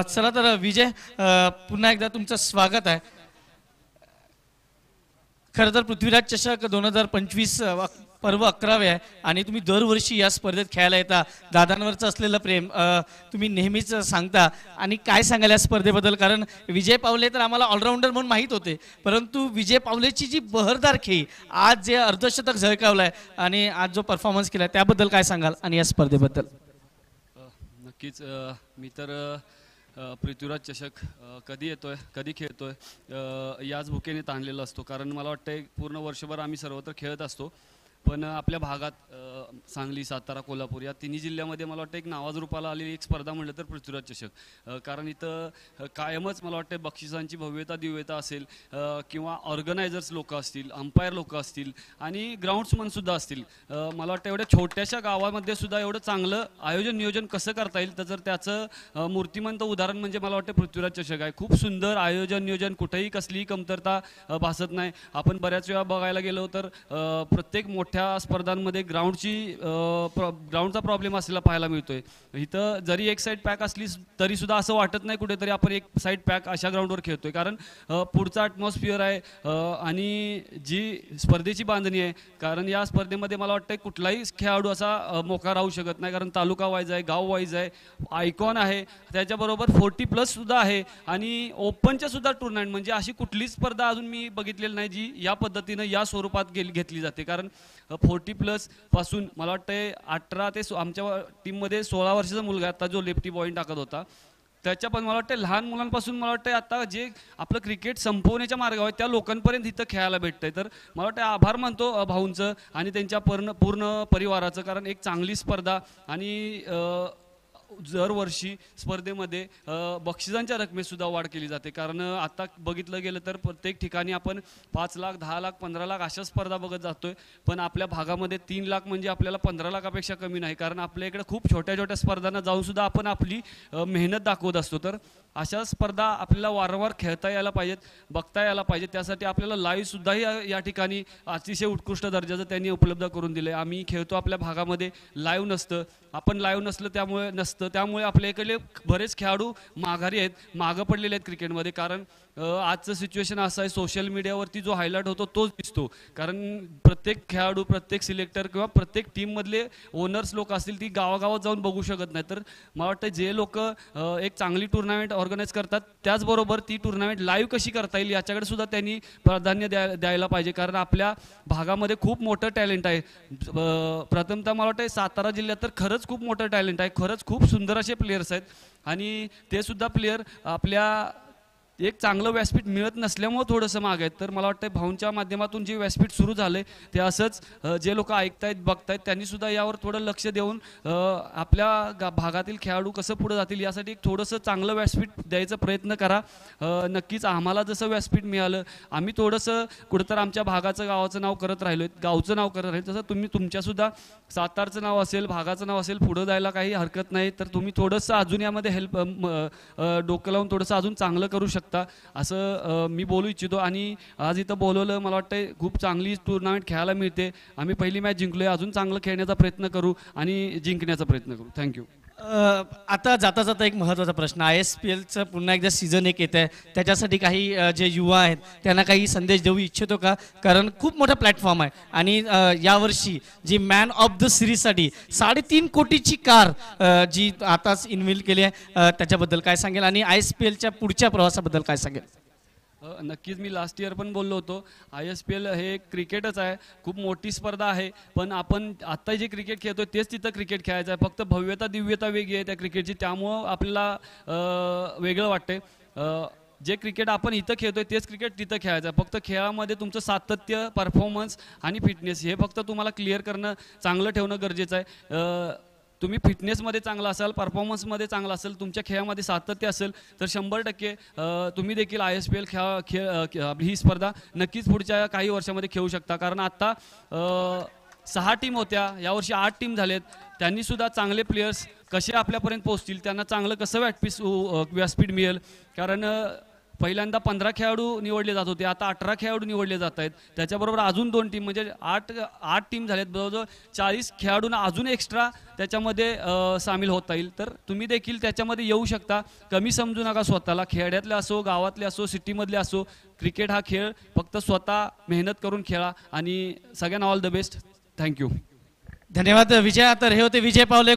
चला तर विजय, पुन्हा एकदा तुमचं स्वागत आहे. खरं तर पृथ्वीराज चषक 2025 पर्व 11वे आहे आणि तुम्ही दरवर्षी या स्पर्धेत खेळायला येता. दादांवरचं असलेलं प्रेम तुम्ही नेहमीच सांगता. आणि काय सांगाल या स्पर्धेबद्दल? कारण विजय पावले तर आम्हाला ऑलराऊंडर म्हणून माहीत होते, परंतु विजय पावलेची जी बहरदार खेळी, आज जे अर्धशतक झळकावलं आहे आणि आज जो परफॉर्मन्स केला त्याबद्दल काय सांगाल आणि या स्पर्धेबद्दल? नक्कीच मी तर पृथ्वीराज चषक कधी येतोय, कधी खेळतोय याच भुकेने ताणलेला असतो. कारण मला वाटतं पूर्ण वर्षभर आम्ही सर्वत्र खेळत असतो, पण आपल्या भागात सांगली, सातारा, कोल्हापूर या तिन्ही जिल्ह्यामध्ये मला वाटतं एक नावाजरूपाला आलेली एक स्पर्धा म्हटलं तर पृथ्वीराज चषक. कारण इथं कायमच मला वाटतं बक्षिसांची भव्यता दिव्यता असेल किंवा ऑर्गनायझर्स लोक असतील, अंपायर लोक असतील आणि ग्राउंड्समनसुद्धा असतील. मला वाटतं एवढ्या छोट्याशा गावामध्ये सुद्धा एवढं चांगलं आयोजन नियोजन कसं करता येईल, तर त्याचं मूर्तिमंत उदाहरण म्हणजे मला वाटतं पृथ्वीराज चषक आहे. खूप सुंदर आयोजन नियोजन, कुठेही कसलीही कमतरता भासत नाही. आपण बऱ्याच वेळा बघायला गेलो तर प्रत्येक मोठ्या स्पर्धांमध्ये ग्राउंडचा प्रॉब्लेम असलेला पाहायला मिळतोय. इथं जरी एक साईड पॅक असली तरी सुद्धा असं वाटत नाही कुठेतरी आपण एक साईड पॅक अशा ग्राउंडवर खेळतोय. कारण पुढचा ॲटमॉस्फिअर आहे आणि जी स्पर्धेची बांधणी आहे. कारण या स्पर्धेमध्ये मला वाटतं कुठलाही खेळाडू असा मोका राहू शकत नाही. कारण तालुका वाईज आहे, गाव वाईज आहे, आयकॉन आहे, त्याच्याबरोबर 40+ सुद्धा आहे आणि ओपनच्या सुद्धा टुर्नामेंट, म्हणजे अशी कुठलीच स्पर्धा अजून मी बघितलेली नाही जी या पद्धतीनं या स्वरूपात घेतली जाते. कारण 40+ पासून मला वाटतं 18 ते आमच्या टीममध्ये 16 वर्षाचा मुलगा आता जो लेफ्टी बॉईंग टाकत होता, त्याच्या पण मला वाटतं लहान मुलांपासून मला वाटतं आता जे आपलं क्रिकेट संपवण्याच्या मार्गावर त्या लोकांपर्यंत इथं खेळायला भेटतंय. तर मला वाटतं आभार मानतो भाऊंचं आणि त्यांच्या पूर्ण परिवाराचं. कारण एक चांगली स्पर्धा आणि दरवर्षी स्पर्धेमध्ये बक्षिसांच्या रकमेत सुद्धा वाढ केली जाते. कारण आता बघितलं गेलं तर प्रत्येक ठिकाणी आपण 5 लाख, 10 लाख, 15 लाख अशा स्पर्धा बघत जातोय, पण आपल्या भागामध्ये 3 लाख म्हणजे आपल्याला 15 लाखापेक्षा कमी नाही. कारण आपल्या इकडे खूप छोट्या छोट्या स्पर्धांना जाऊन सुद्धा आपण आपली मेहनत दाखवत असतो. तर अशा स्पर्धा आपल्याला वारंवार खेळता यायला पाहिजेत, बघता यायला पाहिजे. त्यासाठी आपल्याला लाईव्ह सुद्धाही या ठिकाणी अतिशय उत्कृष्ट दर्जाचं त्यांनी उपलब्ध करून दिलं आहे. आम्ही खेळतो आपल्या भागामध्ये, लाईव्ह नसतं, आपण लाईव्ह त्यामुळे आपल्या इकडले बरेच खेळाडू माघारी आहेत, मागं पडलेले आहेत क्रिकेटमध्ये. कारण आजचं सिच्युएशन असं आहे, सोशल मीडियावरती जो हायलाईट होतो तोच दिसतो. कारण प्रत्येक खेळाडू, प्रत्येक सिलेक्टर किंवा प्रत्येक टीममधले ओनर्स लोक असतील ती गावागावात जाऊन बघू शकत नाही. तर मला वाटतं जे लोक एक चांगली टुर्नामेंट ऑर्गनाईज करतात त्याचबरोबर ती टुर्नामेंट लाईव्ह कशी करता येईल याच्याकडे सुद्धा त्यांनी प्राधान्य द्यायला पाहिजे. कारण आपल्या भागामध्ये खूप मोठं टॅलेंट आहे. प्रथमतः मला वाटतं सातारा जिल्ह्यात तर खरंच खूप मोठं टॅलेंट आहे, खरंच खूप सुंदर असे प्लेयर्स आहेत आणि ते सुद्धा प्लेयर आपल्या एक चांगलं व्यासपीठ मिळत नसल्यामुळे थोडंसं माग आहेत. तर मला वाटतं भाऊंच्या माध्यमातून जे व्यासपीठ सुरू झाले ते असंच जे लोक ऐकतायत बघतायत त्यांनी सुद्धा यावर थोडं लक्ष देऊन आपल्या भागातील खेळाडू कसं पुढे जातील यासाठी एक थोडंसं चांगलं व्यासपीठ द्यायचा प्रयत्न करा. नक्कीच आम्हाला जसं व्यासपीठ मिळालं, आम्ही थोडंसं कुठंतर आमच्या भागाचं गावाचं नाव करत राहिलो, गावचं नाव करत राहिलो, तसं तुम्ही तुमच्यासुद्धा सातारचं नाव असेल, भागाचं नाव असेल, पुढं जायला काही हरकत नाही. तर तुम्ही थोडंसं अजून यामध्ये डोकं लावून थोडंसं अजून चांगलं करू शकता असं मी बोलू इच्छितो. आणि आज इथं बोलवलं, मला वाटतं खूप चांगली टुर्नामेंट खेळायला मिळते. आम्ही पहिली मॅच जिंकलोय, अजून चांगलं खेळण्याचा प्रयत्न करू आणि जिंकण्याचा प्रयत्न करू. थँक्यू. आता जाता जाता एक महत्त्वाचा प्रश्न, ISPLचं पुन्हा एकदा सीझन 1 येत आहे, त्याच्यासाठी काही जे युवा आहेत त्यांना काही संदेश देऊ इच्छितो का? कारण खूप मोठा प्लॅटफॉर्म आहे आणि यावर्षी जी मॅन ऑफ द सिरीजसाठी 3.5 कोटीची कार जी आताच इन्व्हील केली आहे त्याच्याबद्दल काय सांगेल आणि ISPLच्या पुढच्या प्रवासाबद्दल काय सांगेल? नक्कीच मी लास्ट इयर पण बोललो होतो, ISPL हे क्रिकेटच आहे, खूप मोठी स्पर्धा आहे, पण आपण आत्ता जे क्रिकेट खेळतोय तेच तिथं क्रिकेट खेळायचं आहे. फक्त भव्यता दिव्यता वेगळी आहे त्या क्रिकेटची, त्यामुळं आपल्याला वेगळं वाटते. जे क्रिकेट आपण इथं खेळतोय तेच क्रिकेट तिथं खेळायचं आहे. फक्त खेळामध्ये तुमचं सातत्य, परफॉर्मन्स आणि फिटनेस हे फक्त तुम्हाला क्लिअर करणं, चांगलं ठेवणं गरजेचं आहे. तुम्ही फिटनेसमध्ये चांगला असाल, परफॉर्मन्समध्ये चांगला असेल, तुमच्या खेळामध्ये सातत्य असेल तर 100% तुम्ही देखील ISPL ही स्पर्धा नक्कीच पुढच्या काही वर्षामध्ये खेळू शकता. कारण आत्ता 6 टीम होत्या, यावर्षी 8 टीम झालेत. त्यांनी सुद्धा चांगले प्लेयर्स कसे आपल्यापर्यंत पोहोचतील, त्यांना चांगलं कसं व्यासपीठ मिळेल. कारण पहिल्यांदा 15 खेळाडू निवडले जात होते, आता 18 खेळाडू निवडले जात आहेत. त्याच्याबरोबर अजून 2 टीम म्हणजे 8 टीम झाल्यात. जवळजवळ 40 खेळाडूंना अजून एक्स्ट्रा त्याच्यामध्ये सामील होता येईल. तर तुम्ही देखील त्याच्यामध्ये येऊ शकता. कमी समजू नका स्वतःला. खेड्यातले असो, गावातले असो, सिटीमधले असो, क्रिकेट हा खेळ फक्त स्वतः मेहनत करून खेळा. आणि सगळ्यांना ऑल द बेस्ट. थँक्यू. धन्यवाद विजया. तर हे होते विजय पावले.